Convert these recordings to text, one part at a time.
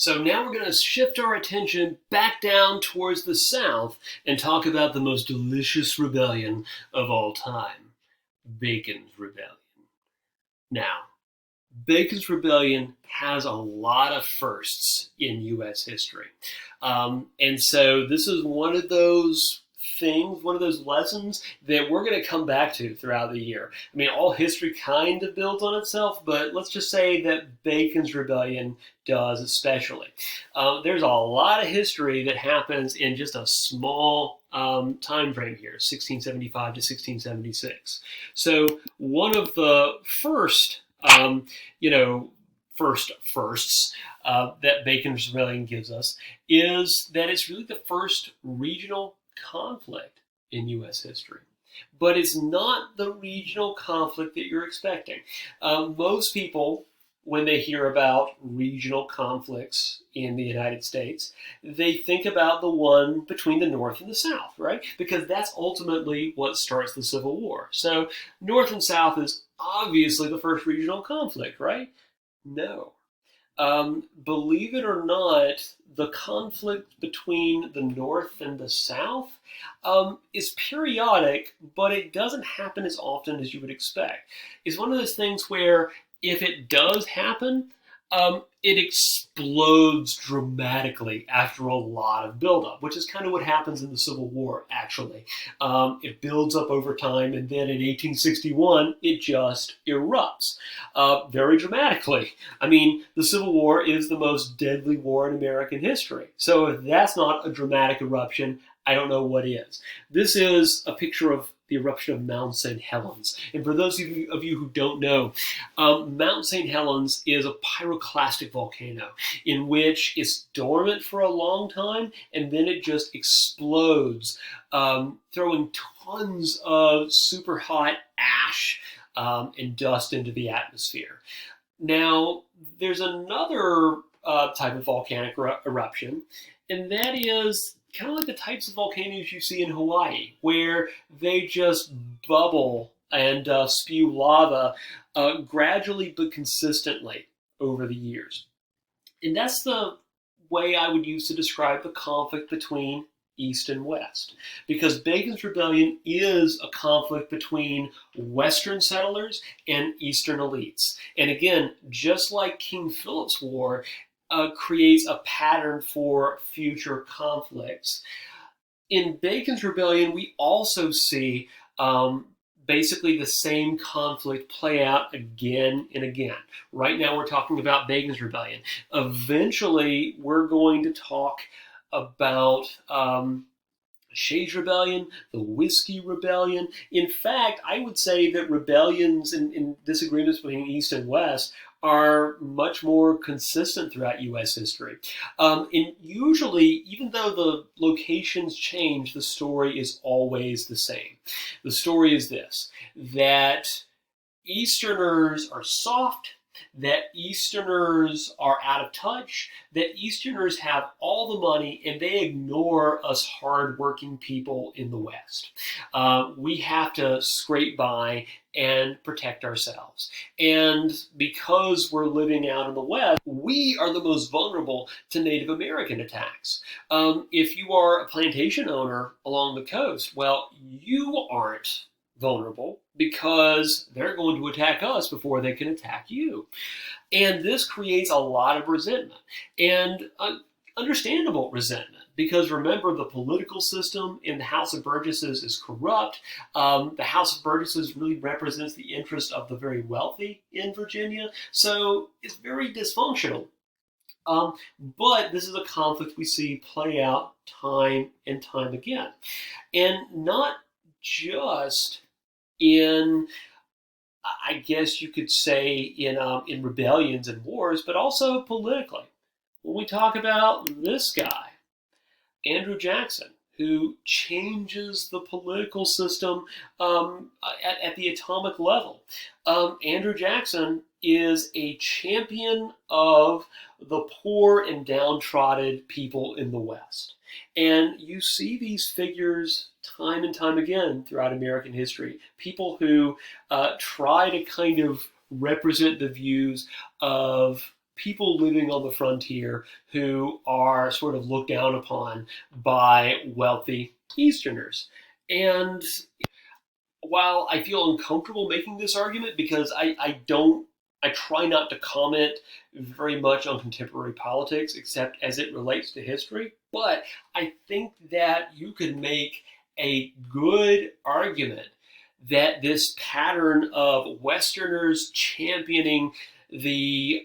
So now we're going to shift our attention back down towards the South and talk about the most delicious rebellion of all time, Bacon's Rebellion. Now, Bacon's Rebellion has a lot of firsts in U.S. history. And so this is one of those things, one of those lessons that we're going to come back to throughout the year. I mean, all history kind of builds on itself, but let's just say that Bacon's Rebellion does especially. There's a lot of history that happens in just a small time frame here, 1675 to 1676. So one of the firsts that Bacon's Rebellion gives us is that it's really the first regional conflict in U.S. history. But it's not the regional conflict that you're expecting. Most people, when they hear about regional conflicts in the United States, they think about the one between the North and the South, right? Because that's ultimately what starts the Civil War. So North and South is obviously the first regional conflict, right? No. Believe it or not, the conflict between the North and the South is periodic, but it doesn't happen as often as you would expect. It's one of those things where if it does happen, it explodes dramatically after a lot of buildup, which is kind of what happens in the Civil War, actually. It builds up over time, and then in 1861, it just erupts very dramatically. I mean, the Civil War is the most deadly war in American history. So if that's not a dramatic eruption, I don't know what is. This is a picture of the eruption of Mount St. Helens. And for those of you who don't know, Mount St. Helens is a pyroclastic volcano in which it's dormant for a long time and then it just explodes, throwing tons of super hot ash and dust into the atmosphere. Now, there's another type of volcanic eruption, and that is kind of like the types of volcanoes you see in Hawaii, where they just bubble and spew lava gradually but consistently over the years. And that's the way I would use to describe the conflict between East and West, because Bacon's Rebellion is a conflict between Western settlers and Eastern elites. And again, just like King Philip's War, creates a pattern for future conflicts. In Bacon's Rebellion, we also see basically the same conflict play out again and again. Right now we're talking about Bacon's Rebellion. Eventually, we're going to talk about Shays' Rebellion, the Whiskey Rebellion. In fact, I would say that rebellions and disagreements between East and West are much more consistent throughout U.S. history. And usually, even though the locations change, the story is always the same. The story is this, that Easterners are soft, that Easterners are out of touch, that Easterners have all the money and they ignore us hardworking people in the West. We have to scrape by and protect ourselves. And because we're living out in the West, we are the most vulnerable to Native American attacks. If you are a plantation owner along the coast, well, you aren't vulnerable because they're going to attack us before they can attack you. And this creates a lot of resentment, and understandable resentment, because remember, the political system in the House of Burgesses is corrupt. The House of Burgesses really represents the interest of the very wealthy in Virginia, so it's very dysfunctional. But this is a conflict we see play out time and time again. And not just in, I guess you could say, in rebellions and wars, but also politically. When we talk about this guy, Andrew Jackson, who changes the political system at the atomic level. Andrew Jackson is a champion of the poor and downtrodden people in the West. And you see these figures time and time again throughout American history. People who try to kind of represent the views of people living on the frontier who are sort of looked down upon by wealthy Easterners. And while I feel uncomfortable making this argument because I try not to comment very much on contemporary politics except as it relates to history, but I think that you could make a good argument that this pattern of Westerners championing the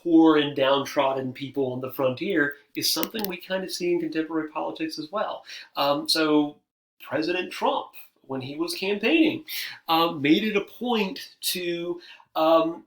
poor and downtrodden people on the frontier is something we kind of see in contemporary politics as well. So President Trump, when he was campaigning, made it a point to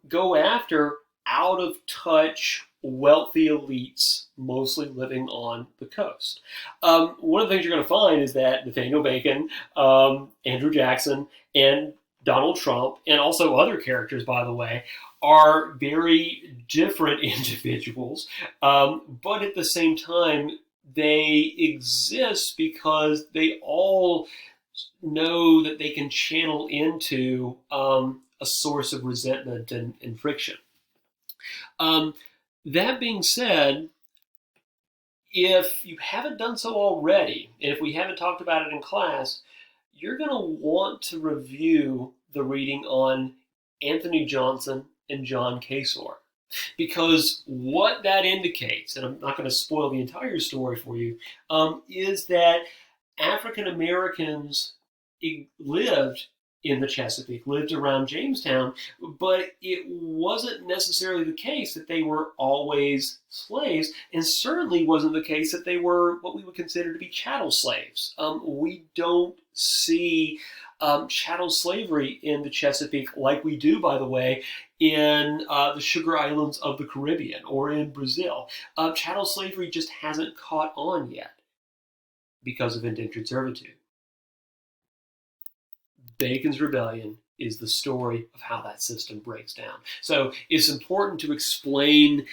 go after out of touch wealthy elites, mostly living on the coast. One of the things you're going to find is that Nathaniel Bacon, Andrew Jackson, and Donald Trump, and also other characters, by the way, are very different individuals, but at the same time, they exist because they all know that they can channel into a source of resentment and friction. That being said, if you haven't done so already, and if we haven't talked about it in class, you're going to want to review the reading on Anthony Johnson and John Casor. Because what that indicates, and I'm not going to spoil the entire story for you, is that African Americans lived in the Chesapeake, lived around Jamestown, but it wasn't necessarily the case that they were always slaves, and certainly wasn't the case that they were what we would consider to be chattel slaves. We don't see chattel slavery in the Chesapeake like we do, by the way, in the Sugar Islands of the Caribbean or in Brazil. Chattel slavery just hasn't caught on yet because of indentured servitude. Bacon's Rebellion is the story of how that system breaks down. So it's important to explain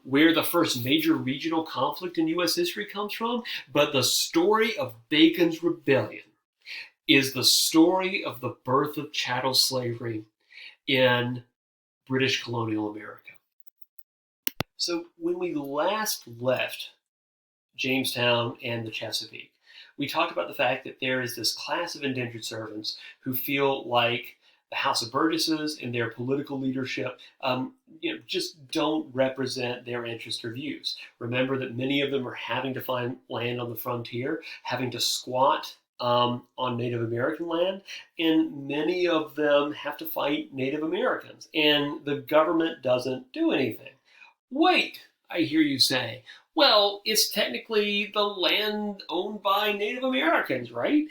where the first major regional conflict in U.S. history comes from, but the story of Bacon's Rebellion is the story of the birth of chattel slavery in British colonial America. So when we last left Jamestown and the Chesapeake, we talked about the fact that there is this class of indentured servants who feel like the House of Burgesses and their political leadership just don't represent their interests or views. Remember that many of them are having to find land on the frontier, having to squat on Native American land, and many of them have to fight Native Americans, and the government doesn't do anything. Wait, I hear you say. Well, it's technically the land owned by Native Americans, right?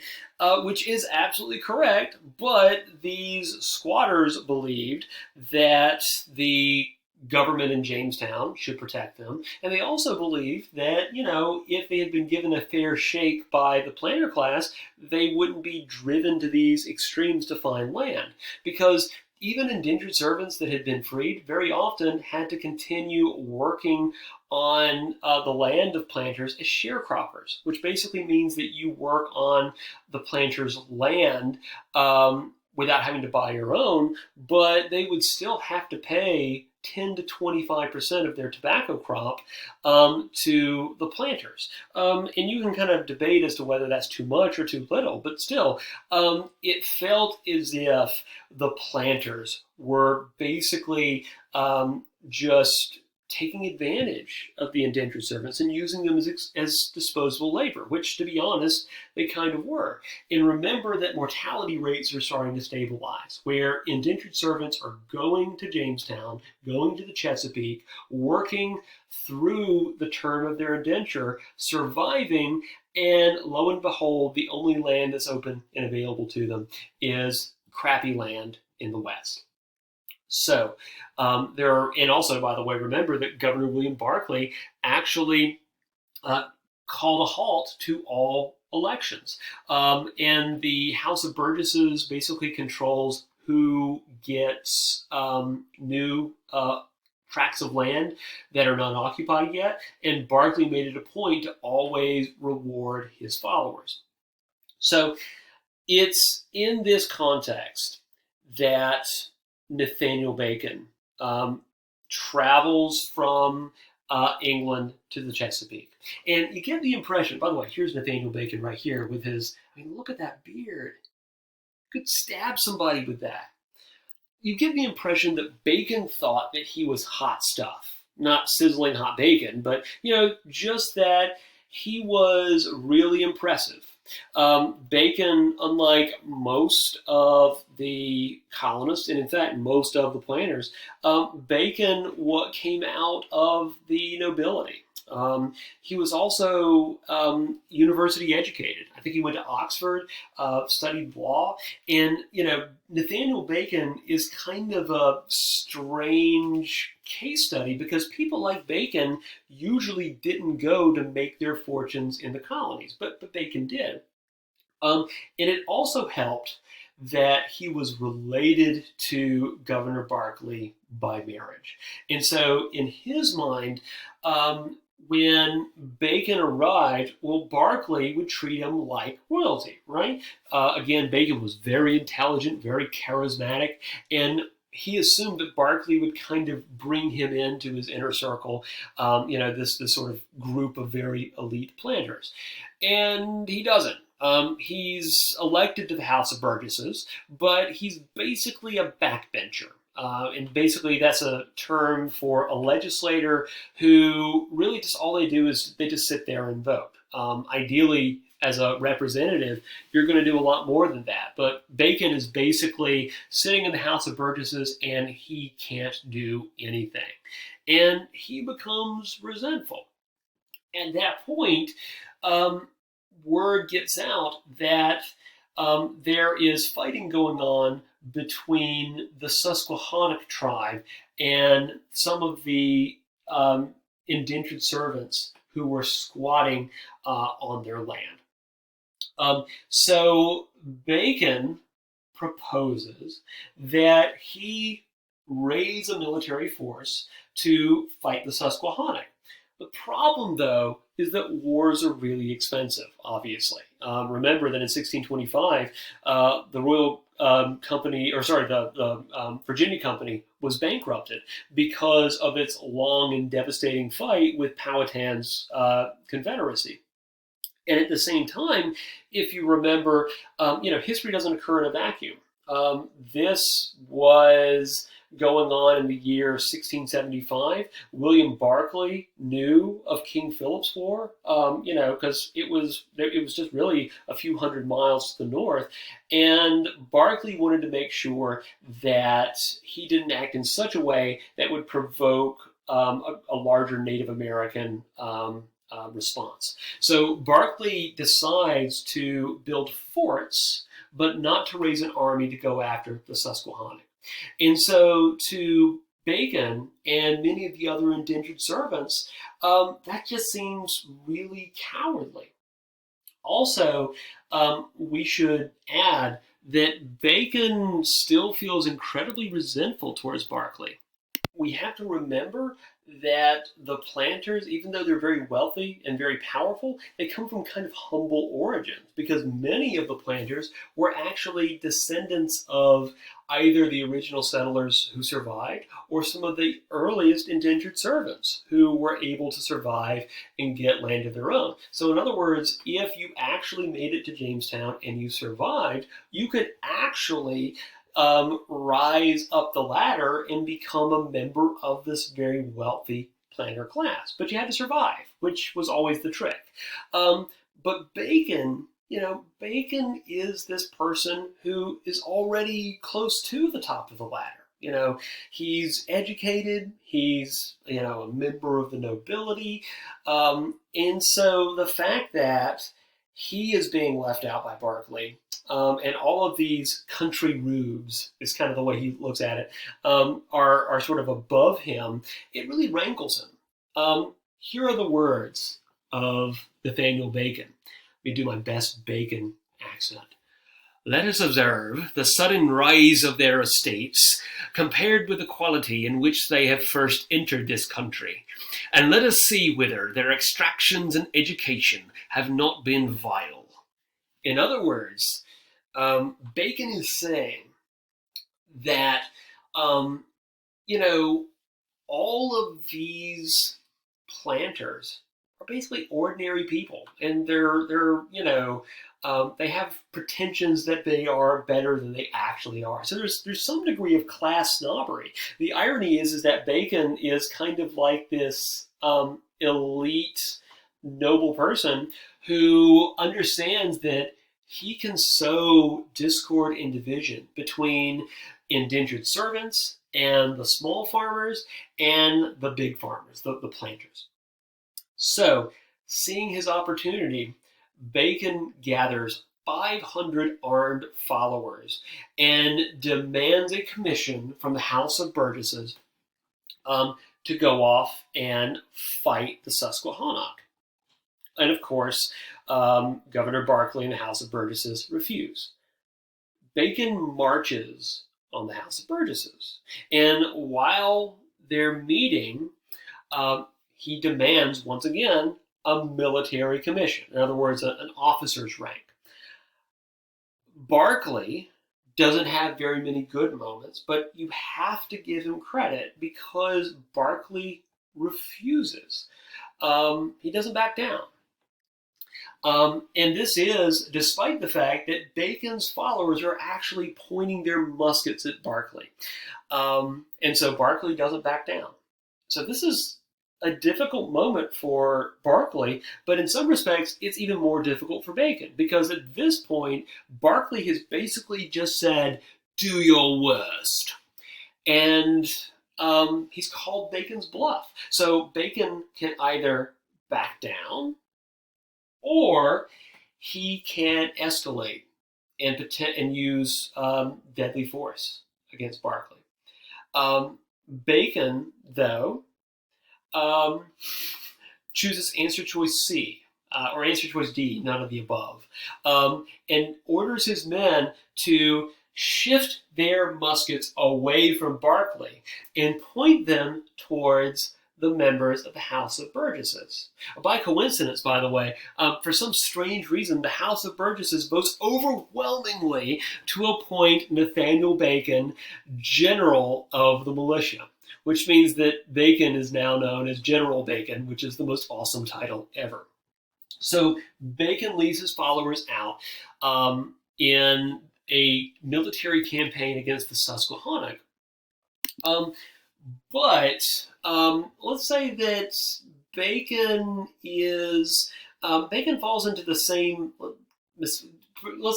Which is absolutely correct, but these squatters believed that the government in Jamestown should protect them, and they also believed that, if they had been given a fair shake by the planter class, they wouldn't be driven to these extremes to find land, because even indentured servants that had been freed very often had to continue working on the land of planters as sharecroppers, which basically means that you work on the planter's land without having to buy your own, but they would still have to pay 10 to 25% of their tobacco crop to the planters. And you can kind of debate as to whether that's too much or too little, but still, it felt as if the planters were basically just taking advantage of the indentured servants and using them as disposable labor, which, to be honest, they kind of were. And remember that mortality rates are starting to stabilize, where indentured servants are going to Jamestown, going to the Chesapeake, working through the term of their indenture, surviving, and lo and behold, the only land that's open and available to them is crappy land in the West. So and also, by the way, remember that Governor William Barclay actually called a halt to all elections. And the House of Burgesses basically controls who gets new tracts of land that are not occupied yet, and Barclay made it a point to always reward his followers. So it's in this context that Nathaniel Bacon travels from England to the Chesapeake. And you get the impression, by the way, here's Nathaniel Bacon right here with his, I mean, look at that beard. You could stab somebody with that. You get the impression that Bacon thought that he was hot stuff. Not sizzling hot bacon, but, just that he was really impressive. Bacon, unlike most of the colonists, and in fact most of the planters, Bacon what came out of the nobility. He was also university educated. I think he went to Oxford, studied law, and Nathaniel Bacon is kind of a strange case study because people like Bacon usually didn't go to make their fortunes in the colonies, but Bacon did. And it also helped that he was related to Governor Berkeley by marriage. And so in his mind, when Bacon arrived, well, Berkeley would treat him like royalty, right? Again, Bacon was very intelligent, very charismatic, and he assumed that Berkeley would kind of bring him into his inner circle, this sort of group of very elite planters. And he doesn't. He's elected to the House of Burgesses, but he's basically a backbencher. And basically that's a term for a legislator who really just all they do is they just sit there and vote. Ideally, as a representative, you're going to do a lot more than that. But Bacon is basically sitting in the House of Burgesses and he can't do anything. And he becomes resentful. At that point, word gets out that there is fighting going on between the Susquehannock tribe and some of the indentured servants who were squatting on their land. So Bacon proposes that he raise a military force to fight the Susquehannock. The problem, though, is that wars are really expensive, obviously. Remember that in 1625, the Royal Company, the Virginia Company was bankrupted because of its long and devastating fight with Powhatan's Confederacy. And at the same time, if you remember, history doesn't occur in a vacuum. This was going on in the year 1675. William Berkeley knew of King Philip's War, because it was just really a few hundred miles to the north, and Berkeley wanted to make sure that he didn't act in such a way that would provoke a larger Native American response. So Berkeley decides to build forts, but not to raise an army to go after the Susquehannock. And so to Bacon and many of the other indentured servants, that just seems really cowardly. Also, we should add that Bacon still feels incredibly resentful towards Berkeley. We have to remember that the planters, even though they're very wealthy and very powerful, they come from kind of humble origins because many of the planters were actually descendants of either the original settlers who survived or some of the earliest indentured servants who were able to survive and get land of their own. So in other words, if you actually made it to Jamestown and you survived, you could actually rise up the ladder and become a member of this very wealthy planter class. But you had to survive, which was always the trick. But Bacon, Bacon is this person who is already close to the top of the ladder. He's educated, he's, a member of the nobility. And so the fact that he is being left out by Berkeley, and all of these country rubes is kind of the way he looks at it, are sort of above him, it really rankles him. Here are the words of Nathaniel Bacon. Let me do my best Bacon accent. Let us observe the sudden rise of their estates compared with the quality in which they have first entered this country, and let us see whether their extractions and education have not been vile. In other words, Bacon is saying that, all of these planters are basically ordinary people, and they have pretensions that they are better than they actually are. So there's some degree of class snobbery. The irony is that Bacon is kind of like this elite, noble person who understands that he can sow discord and division between indentured servants and the small farmers and the big farmers, the planters. So, seeing his opportunity, Bacon gathers 500 armed followers and demands a commission from the House of Burgesses to go off and fight the Susquehannock. And of course, Governor Berkeley and the House of Burgesses refuse. Bacon marches on the House of Burgesses, and while they're meeting, he demands once again a military commission. In other words, an officer's rank. Berkeley doesn't have very many good moments, but you have to give him credit because Berkeley refuses. He doesn't back down. And this is despite the fact that Bacon's followers are actually pointing their muskets at Berkeley. And so Berkeley doesn't back down. So this is a difficult moment for Berkeley, but in some respects, it's even more difficult for Bacon, because at this point, Berkeley has basically just said, do your worst. And he's called Bacon's bluff. So Bacon can either back down, or he can escalate and use deadly force against Berkeley. Bacon, though, chooses answer choice C, or answer choice D, none of the above, and orders his men to shift their muskets away from Berkeley and point them towards the members of the House of Burgesses. By coincidence, by the way, for some strange reason, the House of Burgesses votes overwhelmingly to appoint Nathaniel Bacon general of the militia, which means that Bacon is now known as General Bacon, which is the most awesome title ever. So Bacon leads his followers out in a military campaign against the Susquehannock. But let's say that Bacon falls into the same, let's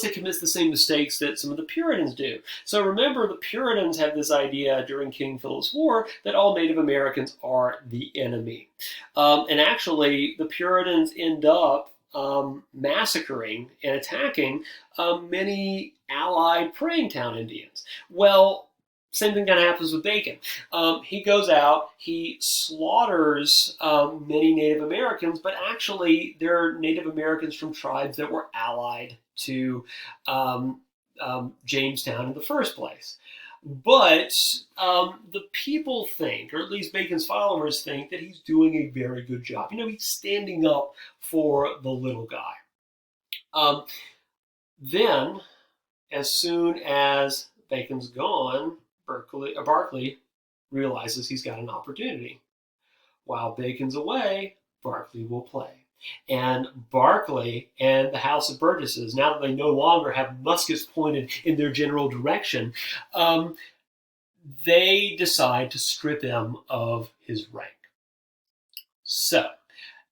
say commits the same mistakes that some of the Puritans do. So remember, the Puritans had this idea during King Philip's War that all Native Americans are the enemy. And actually, the Puritans end up massacring and attacking many allied Praying Town Indians. Well, same thing kind of happens with Bacon. He goes out, he slaughters many Native Americans, but actually they're Native Americans from tribes that were allied to Jamestown in the first place. But the people think, or at least Bacon's followers think, that he's doing a very good job. He's standing up for the little guy. Then, as soon as Bacon's gone, Berkeley realizes he's got an opportunity. While Bacon's away, Berkeley will play. And Berkeley and the House of Burgesses, now that they no longer have muskets pointed in their general direction, they decide to strip him of his rank. So,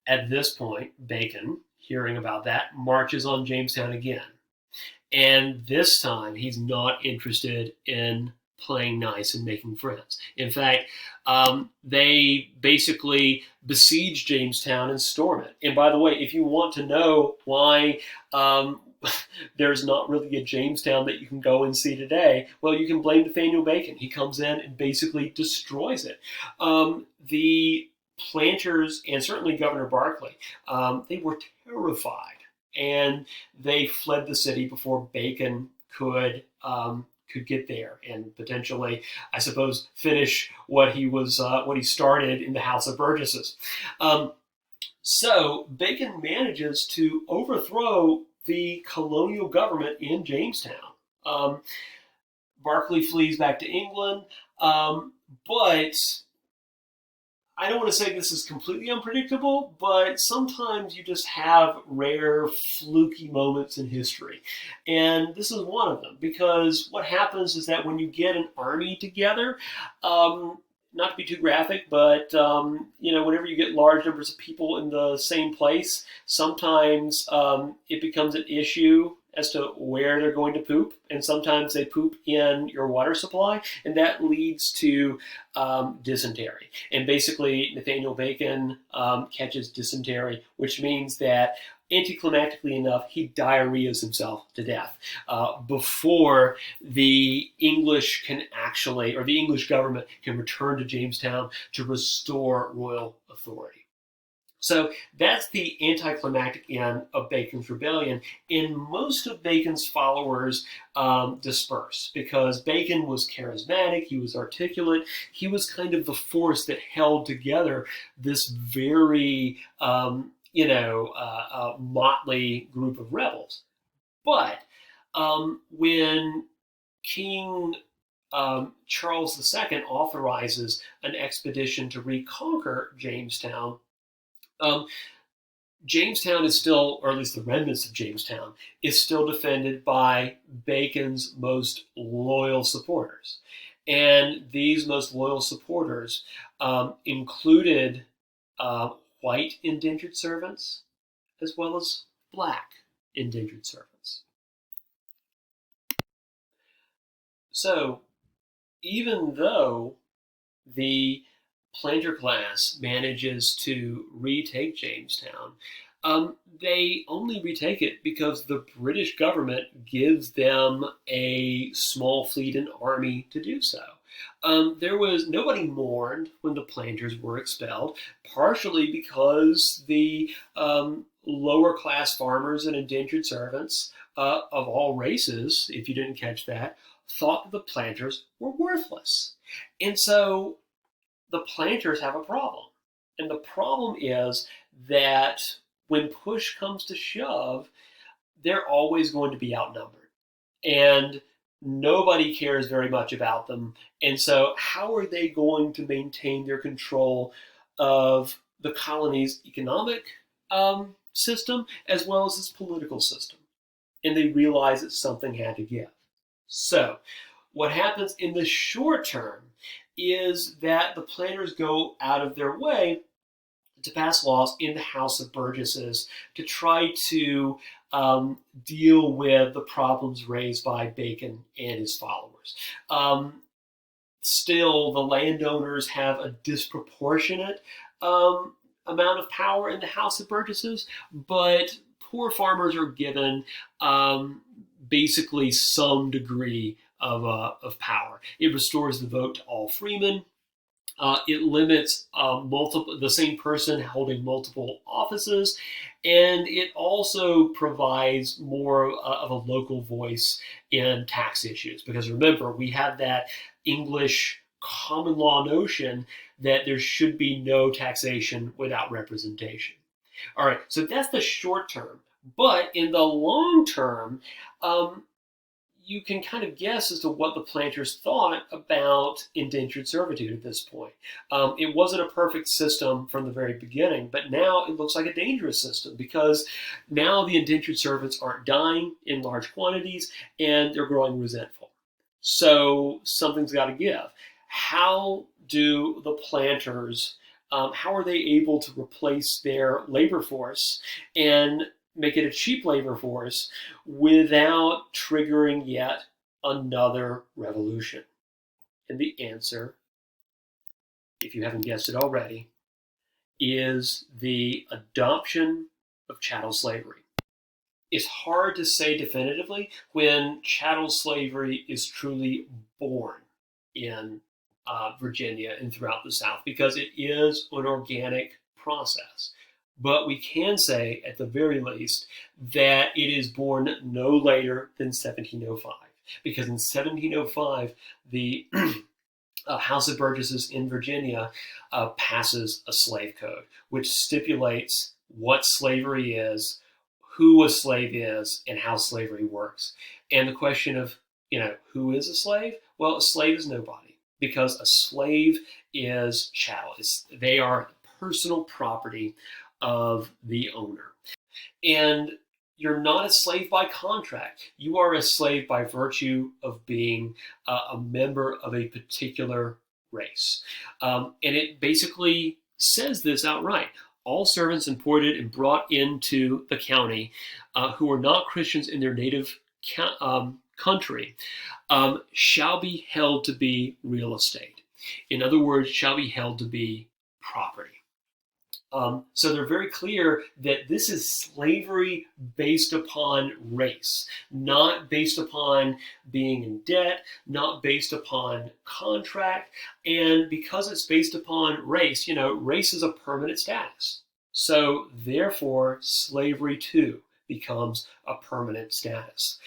at this point, Bacon, hearing about that, marches on Jamestown again. And this time, he's not interested in playing nice and making friends. In fact, they basically besiege Jamestown and storm it. And by the way, if you want to know why there's not really a Jamestown that you can go and see today, well, you can blame Nathaniel Bacon. He comes in and basically destroys it. The planters, and certainly Governor Berkeley, they were terrified, and they fled the city before Bacon could get there and potentially, I suppose, finish what he started in the House of Burgesses. So Bacon manages to overthrow the colonial government in Jamestown. Berkeley flees back to England, but I don't want to say this is completely unpredictable, but sometimes you just have rare, fluky moments in history. And this is one of them, because what happens is that when you get an army together, um, not to be too graphic, but whenever you get large numbers of people in the same place, sometimes it becomes an issue as to where they're going to poop, and sometimes they poop in your water supply, and that leads to dysentery. And basically, Nathaniel Bacon catches dysentery, which means that anticlimactically enough, he diarrheas himself to death before the English can actually, or the English government can return to Jamestown to restore royal authority. So that's the anticlimactic end of Bacon's rebellion, and most of Bacon's followers disperse because Bacon was charismatic, he was articulate, he was kind of the force that held together this very motley group of rebels. But when King Charles II authorizes an expedition to reconquer Jamestown, Jamestown is still, or at least the remnants of Jamestown, is still defended by Bacon's most loyal supporters. And these most loyal supporters included white indentured servants as well as black indentured servants. So even though the planter class manages to retake Jamestown, they only retake it because the British government gives them a small fleet and army to do so. There was nobody mourned when the planters were expelled, partially because the lower class farmers and indentured servants of all races, if you didn't catch that, thought that the planters were worthless. And so the planters have a problem. And the problem is that when push comes to shove, they're always going to be outnumbered. And nobody cares very much about them. And so how are they going to maintain their control of the colony's economic system as well as its political system? And they realize that something had to give. So what happens in the short term is that the planters go out of their way to pass laws in the House of Burgesses to try to deal with the problems raised by Bacon and his followers. Still, the landowners have a disproportionate amount of power in the House of Burgesses, but poor farmers are given basically some degree of power. It restores the vote to all freemen. It limits the same person holding multiple offices, and it also provides more of a local voice in tax issues. Because remember, we have that English common law notion that there should be no taxation without representation. All right, so that's the short term. But in the long term, you can kind of guess as to what the planters thought about indentured servitude at this point. It wasn't a perfect system from the very beginning, but now it looks like a dangerous system because now the indentured servants aren't dying in large quantities and they're growing resentful. So something's got to give. How do the planters, how are they able to replace their labor force and make it a cheap labor force without triggering yet another revolution? And the answer, if you haven't guessed it already, is the adoption of chattel slavery. It's hard to say definitively when chattel slavery is truly born in Virginia and throughout the South because it is an organic process. But we can say, at the very least, that it is born no later than 1705. Because in 1705, the House of Burgesses in Virginia passes a slave code, which stipulates what slavery is, who a slave is, and how slavery works. And the question of, who is a slave? Well, a slave is nobody. because a slave is chattel. They are personal property of the owner. And you're not a slave by contract. You are a slave by virtue of being a member of a particular race. And it basically says this outright. All servants imported and brought into the county who are not Christians in their native country shall be held to be real estate. In other words, shall be held to be property. So they're very clear that this is slavery based upon race, not based upon being in debt, not based upon contract. And because it's based upon race, race is a permanent status. So therefore, slavery too becomes a permanent status.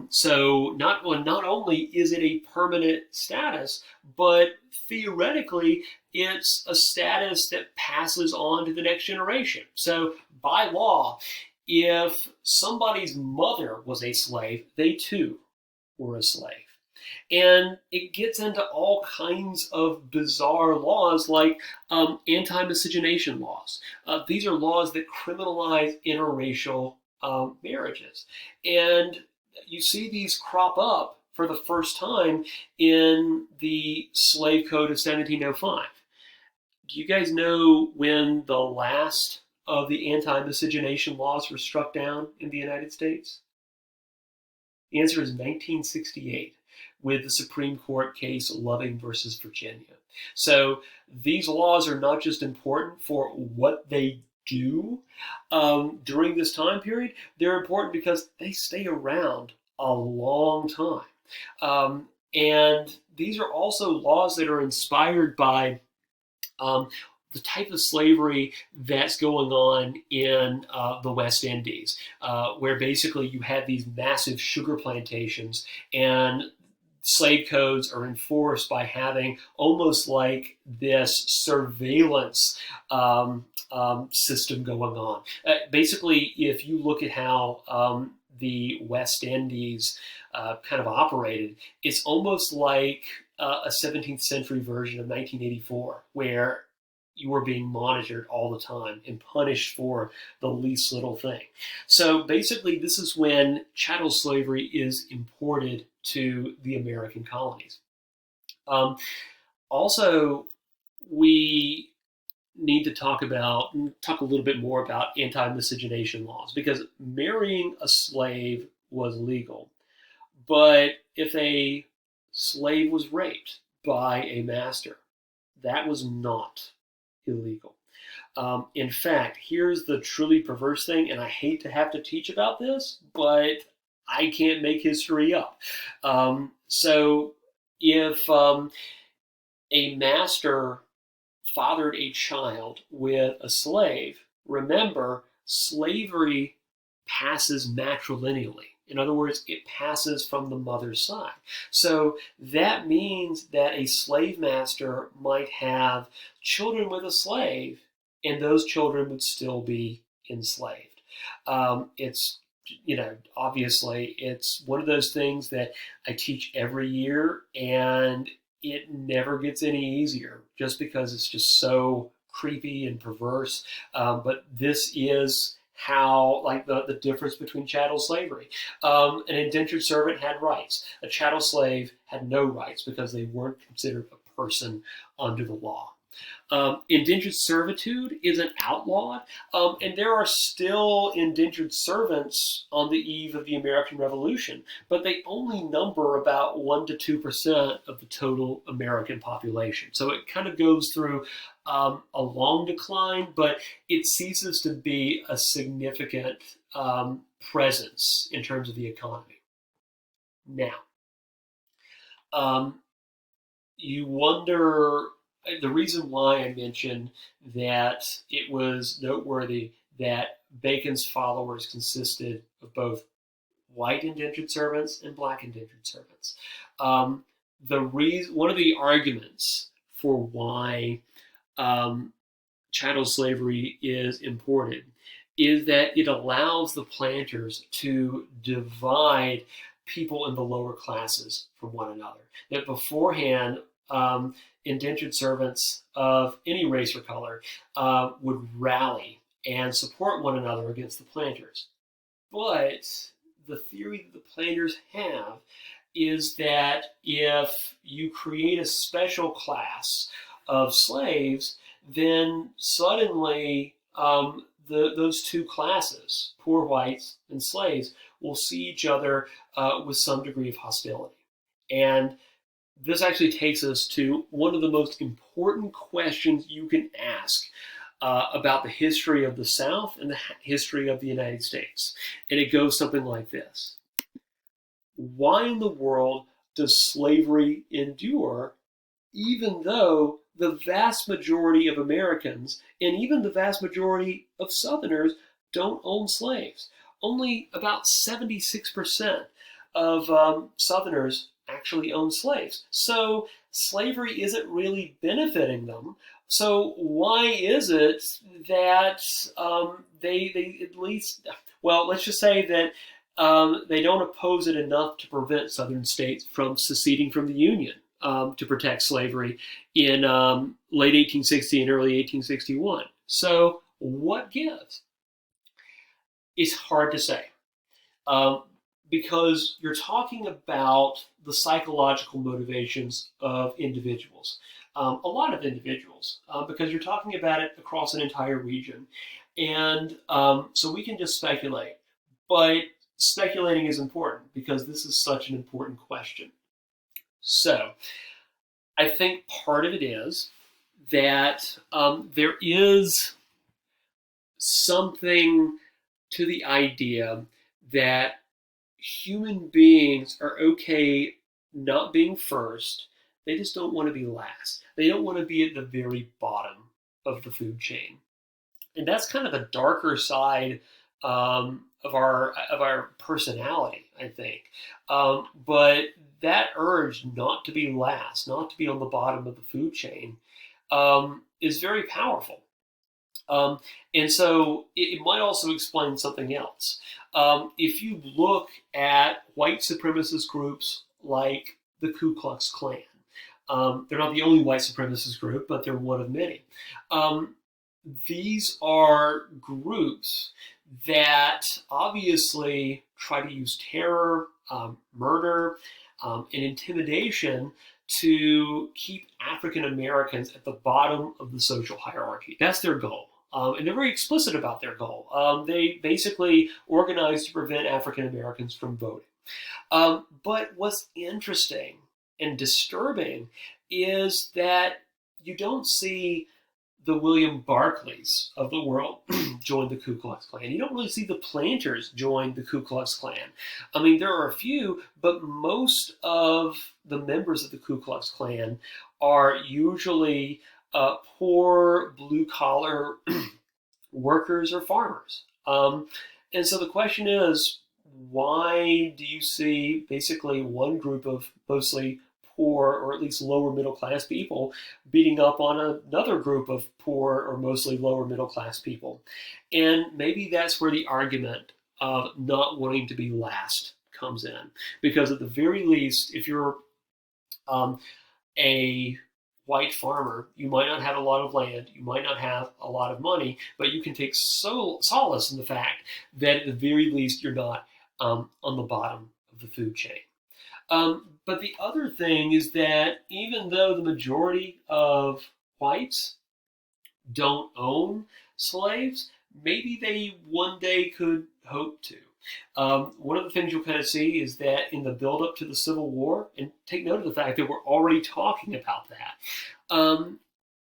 So not only is it a permanent status, but theoretically, it's a status that passes on to the next generation. So by law, if somebody's mother was a slave, they too were a slave. And it gets into all kinds of bizarre laws like anti-miscegenation laws. These are laws that criminalize interracial marriages. And you see these crop up for the first time in the Slave Code of 1705. Do you guys know when the last of the anti-miscegenation laws were struck down in the United States? The answer is 1968 with the Supreme Court case Loving versus Virginia. So these laws are not just important for what they do during this time period, they're important because they stay around a long time. And these are also laws that are inspired by the type of slavery that's going on in the West Indies, where basically you have these massive sugar plantations, and slave codes are enforced by having almost like this surveillance system going on. Basically, if you look at how the West Indies kind of operated, it's almost like a 17th century version of 1984, where you were being monitored all the time and punished for the least little thing. So basically, this is when chattel slavery is imported to the American colonies. Also, we need to talk a little bit more about anti-miscegenation laws, because marrying a slave was legal. But if a slave was raped by a master, that was not illegal. In fact, here's the truly perverse thing, and I hate to have to teach about this, but I can't make history up. So if a master fathered a child with a slave, remember, slavery passes matrilineally. In other words, it passes from the mother's side. So that means that a slave master might have children with a slave, and those children would still be enslaved. It's, obviously, it's one of those things that I teach every year, and it never gets any easier just because it's just so creepy and perverse. But this is how, like, the difference between chattel slavery. An indentured servant had rights. A chattel slave had no rights because they weren't considered a person under the law. Indentured servitude isn't outlawed, and there are still indentured servants on the eve of the American Revolution, but they only number about 1% to 2% of the total American population. So it kind of goes through a long decline, but it ceases to be a significant presence in terms of the economy. Now, you wonder. The reason why I mentioned that it was noteworthy that Bacon's followers consisted of both white indentured servants and black indentured servants. One of the arguments for why chattel slavery is imported is that it allows the planters to divide people in the lower classes from one another. That beforehand, indentured servants of any race or color would rally and support one another against the planters. But the theory that the planters have is that if you create a special class of slaves, then suddenly those two classes, poor whites and slaves, will see each other with some degree of hostility. And this actually takes us to one of the most important questions you can ask about the history of the South and the history of the United States. And it goes something like this. Why in the world does slavery endure, even though the vast majority of Americans and even the vast majority of Southerners don't own slaves? Only about 76% of Southerners actually own slaves. So slavery isn't really benefiting them. So why is it that they at least, well, let's just say that they don't oppose it enough to prevent Southern states from seceding from the Union to protect slavery in late 1860 and early 1861. So what gives? It's hard to say. Because you're talking about the psychological motivations of individuals, a lot of individuals, because you're talking about it across an entire region. And so we can just speculate, but speculating is important because this is such an important question. So I think part of it is that there is something to the idea that human beings are okay not being first. They just don't want to be last. They don't want to be at the very bottom of the food chain. And that's kind of a darker side of our personality, I think. But that urge not to be last, not to be on the bottom of the food chain, is very powerful. And so it might also explain something else. If you look at white supremacist groups like the Ku Klux Klan, they're not the only white supremacist group, but they're one of many. These are groups that obviously try to use terror, murder, and intimidation to keep African Americans at the bottom of the social hierarchy. That's their goal. And they're very explicit about their goal. They basically organize to prevent African Americans from voting. But what's interesting and disturbing is that you don't see the William Barclays of the world join the Ku Klux Klan. You don't really see the planters join the Ku Klux Klan. I mean, there are a few, but most of the members of the Ku Klux Klan are usually poor, blue-collar workers or farmers. And so the question is, why do you see basically one group of mostly poor or at least lower middle class people beating up on another group of poor or mostly lower middle class people? And maybe that's where the argument of not wanting to be last comes in. Because at the very least, if you're a white farmer, you might not have a lot of land, you might not have a lot of money, but you can take solace in the fact that at the very least you're not on the bottom of the food chain. But the other thing is that even though the majority of whites don't own slaves, maybe they one day could hope to. One of the things you'll kind of see is that in the build-up to the Civil War, and take note of the fact that we're already talking about that,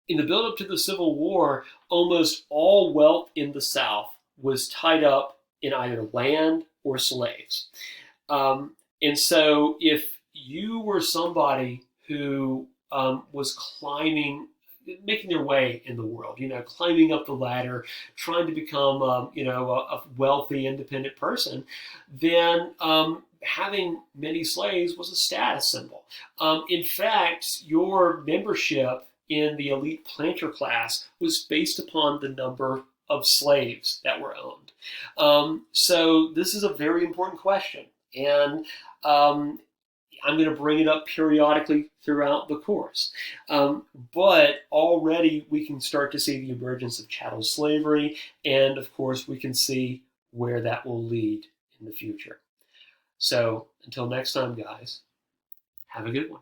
in the build-up to the Civil War, almost all wealth in the South was tied up in either land or slaves. And so if you were somebody who was making their way in the world, climbing up the ladder, trying to become, a wealthy, independent person, then having many slaves was a status symbol. In fact, your membership in the elite planter class was based upon the number of slaves that were owned. So this is a very important question. And I'm going to bring it up periodically throughout the course. But already we can start to see the emergence of chattel slavery, and of course we can see where that will lead in the future. So until next time, guys, have a good one.